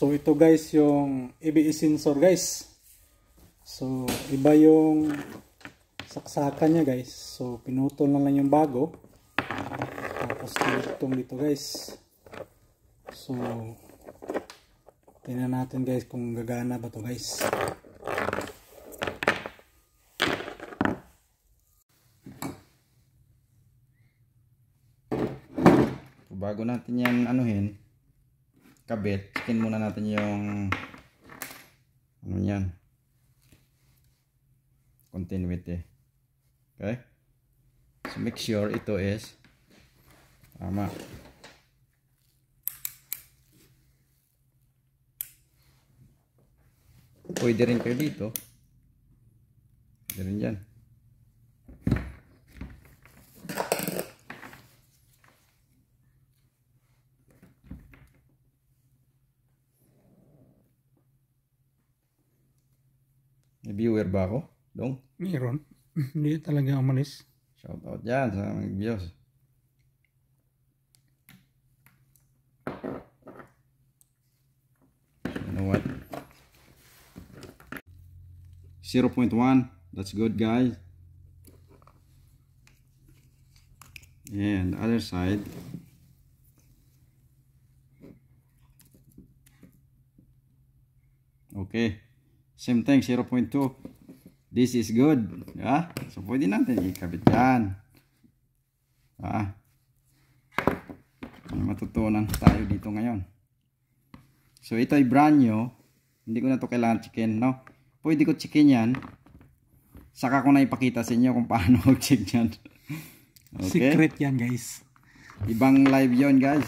So ito guys yung ABS sensor guys. So iba yung saksakan niya guys. So pinutol na lang yung bago. Tapos itong dito guys. So tingnan natin guys kung gagana ba to guys. Bago natin yan anuhin, kabit, checkin muna natin yung ano yan, continuity. Okay, so make sure ito is tama. Pwede rin kayo dito, pwede rin dyan. May viewer ba ako? Dong? Meron. Hindi talaga umalis. Shout out dyan sa mga views. You know what? 0.1. That's good guys. And the other side. Okay. Same thing, 0.2. This is good. Yeah? So, pwede natin ikabit dyan. May matutunan tayo dito ngayon. So, ito ay brand new. Hindi ko na to kailangan chicken, no? Pwede ko chicken yan. Saka ko na ipakita sa inyo kung paano mag-check yan. Okay? Secret yan, guys. Ibang live yon guys.